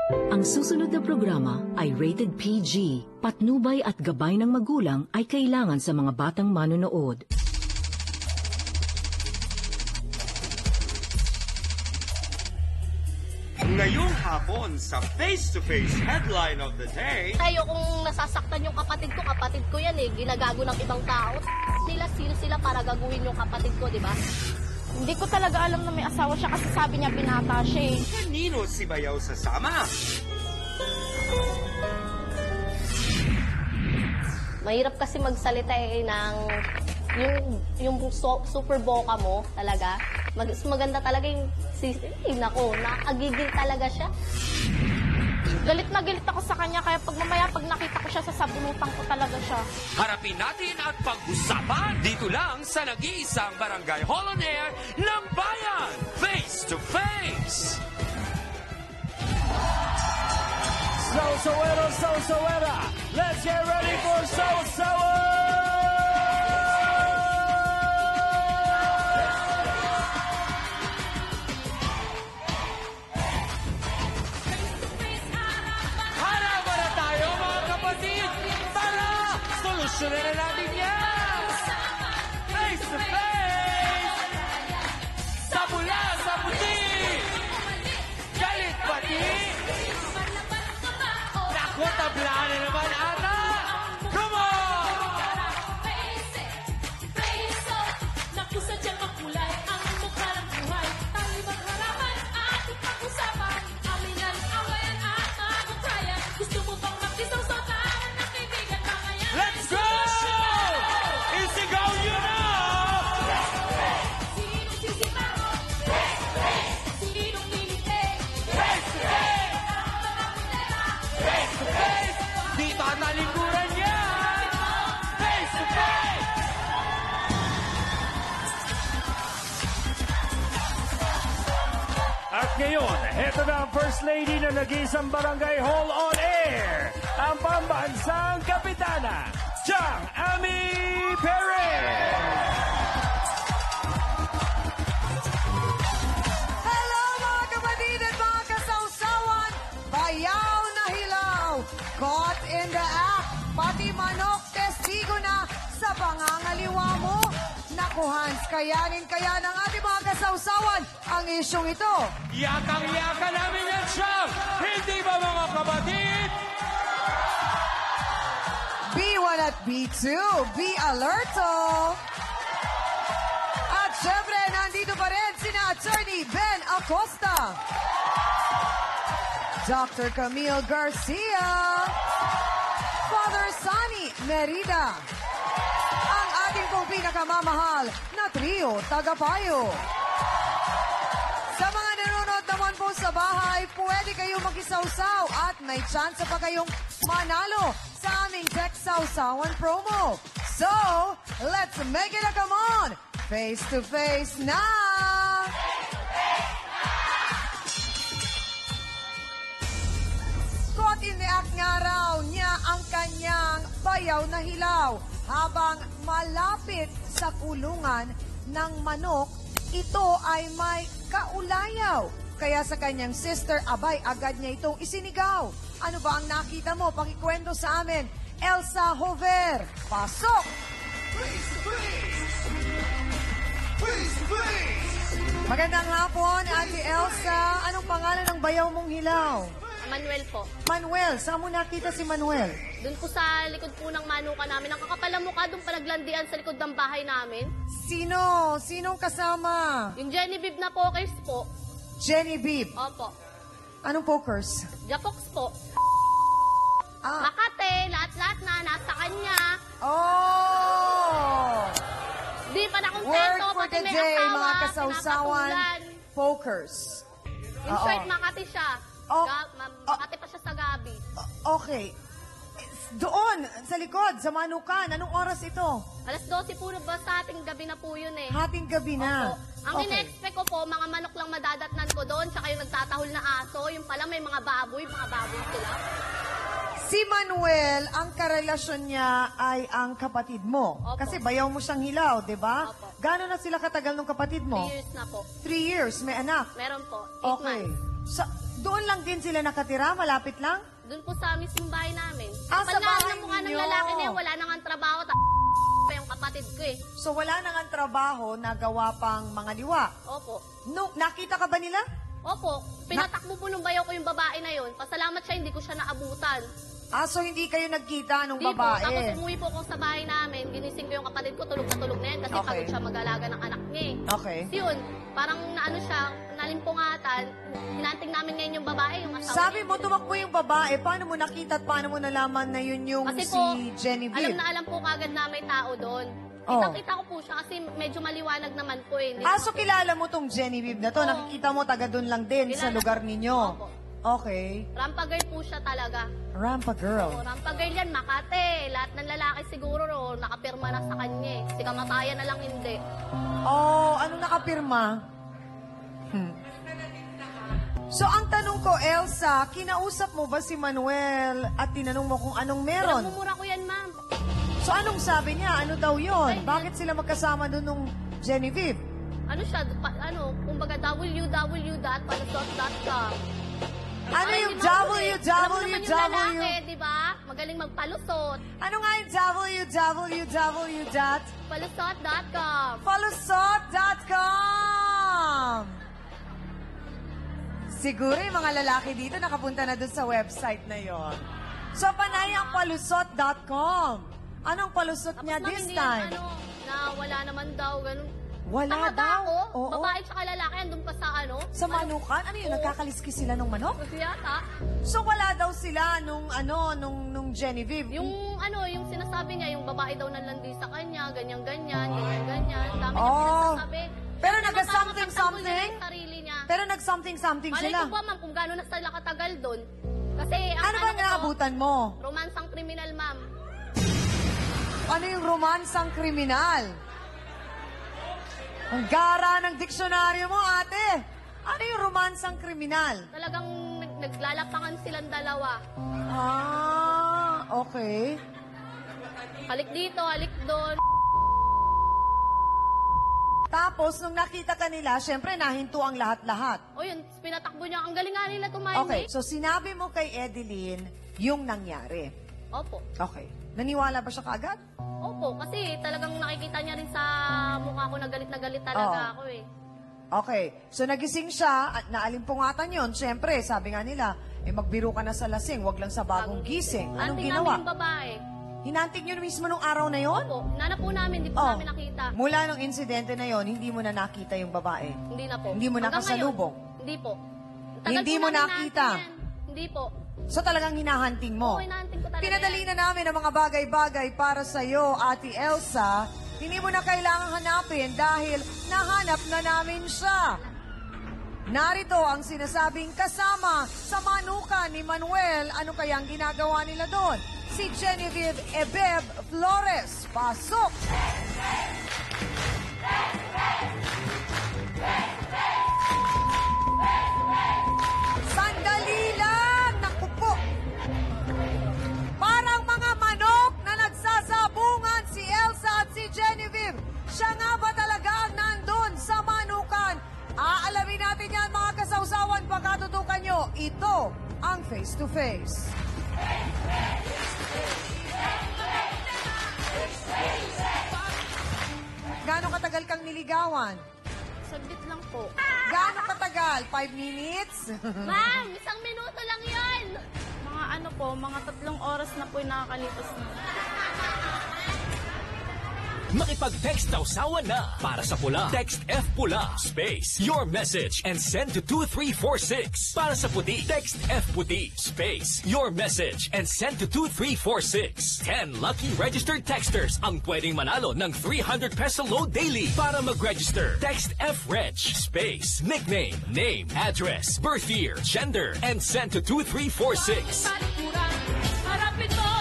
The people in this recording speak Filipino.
Ang susunod na programa ay rated PG. Patnubay at gabay ng magulang ay kailangan sa mga batang manonood. Ngayong hapon sa face-to-face headline of the day. Ayokong nasasaktan yung kapatid ko yan eh. Ginagago ng ibang tao. Sino sila para gaguhin yung kapatid ko, di ba? Hindi ko talaga alam na may asawa siya kasi sabi niya binata siya eh. Kanino si Bayaw sasama? Mahirap kasi magsalita eh ng yung super boka mo talaga. Mas maganda talaga yung nako, nakagigil talaga siya. Galit na galit ako sa kanya kaya pag nakita ko siya sa sabulutan ko talaga siya. Harapin natin at pag-usapan dito lang sa nag-iisang Barangay Hall on Air ng Bayan, Face to Face. So-so-era, let's get ready for So-So-era! Harapan na tayo mga kapatid! Tara! Solusyonan na natin yan! Face to face! Sa pula, sa puti! Galit pati! Naku, tablaan na naman ata! Come on! Naku, sadyang makulay ang mukha ng buhay. Tayo'y magharapan at ipag-usapan. Aminan, awayan at mag-utrayan. Gusto mo bang makisaw-saw tayo ng kaibigan bangayan? Let's go! Isigaw nyo na! Sinong sisigaw? Sinong lilite? Face to face! Face to face! Di tatalikuran yan! Face to face! At ngayon, heto na ang First Lady na nag-iisang Barangay Hall on Air, ang pambansang kapitana, Chang Ami Perez! Hello mga kapatid at mga kasawsawan! Bayaw na hilaw! Caught in the act! Pati manok, testigo na sa pangangaliwa mo! Naku Hans, kayanin kaya ng ating mga kasawsawan ang isyong ito! Yakang-yaka namin yan, Chang! Hindi ba mga kapatid? B1 at B2, be alerto! At syempre, nandito pa rin sina Attorney Ben Acosta, Dr. Camille Garcia, Father Sonny Merida, ang ating pong pinakamamahal na trio tagapayo. Sa mga nanonood naman po sa bahay, pwede kayong makisawsaw at may chance pa kayong manalo sa aming Tech Sawsawan promo. So, let's make it a come on! Face to face na! Caught in the act nga raw niya ang kanyang bayaw na hilaw habang malapit sa kulungan ng manok, ito ay may kaulayaw. Kaya sa kanyang sister, abay, agad niya itong isinigaw. Ano ba ang nakita mo? Pakikwento sa amin. Elsa Hover, pasok! Magandang hapon, Ate Elsa. Anong pangalan ng bayaw mong hilaw? Manuel po. Manuel, saan mo nakita si Manuel? Doon po sa likod po ng manuka namin. Ang kakapal na mukha doon palaglandian sa likod ng bahay namin. Sino? Sinong kasama? Yung Genevieve na pokers po. Genevieve. Opo. Anong pokers? Japox po. Ah. Makate, lahat-lahat na, nasa kanya. Oh! Di pa na Word kontento, for pati the may day, asawa, mga kasawsawan, pinapatulan. pokers. In short, Makati siya. Oh. Makati pa siya sa gabi. Okay. Doon, sa likod, sa Manukan, anong oras ito? Alas 12 po ba sa ating gabi na po yun eh. Hating gabi na. Opo. Ang ine-expect ko po, mga manok lang madadatnan ko doon, tsaka yung nagtatahol na aso, yung pala may mga baboy sila. Si Manuel, ang karelasyon niya ay ang kapatid mo. Opo. Kasi bayaw mo siyang hilaw, di ba? Opo. Gano'n na sila katagal ng kapatid mo? 3 years na po. 3 years, may anak. Meron po. 8 Okay. months. Doon lang din sila nakatira? Malapit lang? Doon po sa mismong bahay namin. Ah, sa Pag bahay mukha ng ninyo. lalaki na yun, wala nang ang trabaho, pa yung kapatid ko eh. So wala nang ang trabaho na gawa pang mga liwa. Opo. No, nakita ka ba nila? Opo, pinatakbo po nung bayaw ko yung babae na yun. Pasalamat siya, hindi ko siya naabutan. Ah, so hindi kayo nagkita nung Di po, tapos babae? umuwi po ako sa bahay namin, ginising ko yung kapatid ko, tulog na tulog na yan kasi Okay. pagod siya mag-alaga ng anak niya eh. Okay. Tapos yun, parang naano siya, nalimpungatan, hinanting namin ngayon yung babae, yung asawa Sabi niya. mo, tumakbo yung babae. Paano mo nakita at paano mo nalaman na yun yung Kasi si po, Genevieve? alam po kagad na may tao doon. Oh. Kitang-kita ko po siya kasi medyo maliwanag naman po eh. Hindi Ah, ko- so kilala mo tong Genevieve na to? Oo. Nakikita mo taga doon lang din sa Kilala. lugar ninyo? Opo. Okay. Rampa girl po siya talaga. Rampa girl. O, rampa girl yan, Makate. Lahat ng lalaki siguro nakapirma na sa kanya eh. Si kamatayan na lang hindi. Oh, anong nakapirma? So, ang tanong ko, Elsa, kinausap mo ba si Manuel at tinanong mo kung anong meron? Pinagmumura ko yan, ma'am. So, anong sabi niya? Ano daw Ay, yon? Bakit sila magkasama doon nung Genevieve? Ano siya, kumbaga www.palusot.com. Ano Ay, yung di ba, alam mo naman yung www? lalaki, di ba? Magaling magpalusot. Ano nga yung www? Palusot.com. Palusot.com. Siguro yung mga lalaki dito nakapunta na doon sa website na yon. So, panay ang palusot.com. Anong palusot niya Tapos this hindi time? yan, na wala naman daw, ganun. Wala Tama ba daw? ako? Oo. Babae tsaka lalaki, andun pa sa Sa manukan? Ano yun? Oo. Nagkakaliskis sila ng manok? Yata. So, wala daw sila nung Genevieve? Yung sinasabi niya, yung babae daw nanlandi sa kanya, ganyan-ganyan, ganyan-ganyan. Dami Oh. niyang sinasabi. Pero Ano, nagka-something, parang mapagtanggol something? niya yung sarili niya. Pero nag-something Malay sila. ko ba, ma'am, kung gano'n na sila katagal doon. Kasi, ang Ano ba ko, naabutan mo? romansang kriminal, ma'am. Ano yung romansang kriminal? Ang gara ng diksyonaryo mo, ate. Ano yung romansang kriminal? Talagang naglalapangan silang dalawa. Ah, okay. Halik dito, halik doon. Tapos, nung nakita ka nila, syempre, nahinto ang lahat-lahat. O yun, pinatakbo niya. Ang galing nga nila tumayo. Okay, so sinabi mo kay Edeline yung nangyari. Opo. Okay. Naniwala ba siya kaagad? Opo, kasi talagang nakikita niya rin sa mukha ko na galit talaga Oo. ako eh. Okay. So, nagising siya at naalimpungatan yon. Syempre, sabi nga nila, magbiro ka na sa lasing, wag lang sa bagong gising. Anong Anting ginawa? namin yung babae. Hinantik nyo mismo nung araw na yon? Opo, nanap po namin, di po Oh. namin nakita. Mula nung insidente na yon, hindi mo na nakita yung babae. Hindi na po. Hindi mo Hanggang nakasalubong? ngayon, Hindi po. Hindi po mo namin nakita? natin yan. Hindi po. So talagang hinahunting mo? Oo, hinahunting ko talaga Pinadali yan. na namin ang mga bagay-bagay para sa'yo, Ate Elsa. Hindi mo na kailangang hanapin dahil nahanap na namin siya. Narito ang sinasabing kasama sa manuka ni Manuel. Ano kayang ginagawa nila doon? Si Genevieve Ebeb Flores. Pasok! Sandali lang! Naku po! Parang mga manok na nagsasabungan si Elsa at si Genevieve. Siya nga ba talaga ang nandun sa manukan? Aalamin natin yan mga kasawsawan pagkatutukan nyo. Ito ang Face to Face. Gaano katagal kang niligawan? Saglit lang po. Gaano katagal? 5 minutes? Ma'am, 1 minuto lang yon. Mga ano po, mga 3 oras na po yung nakakalipas na. Makipag-text sausawan na para sa pula. Text F Pula, space, your message, and send to 2346. Para sa puti, text F Puti, space, your message, and send to 2346. 10 lucky registered texters ang pwedeng manalo ng 300 peso load daily. Para mag-register, text F Reg, space, nickname, name, address, birth year, gender, and send to 2346. Harapin mo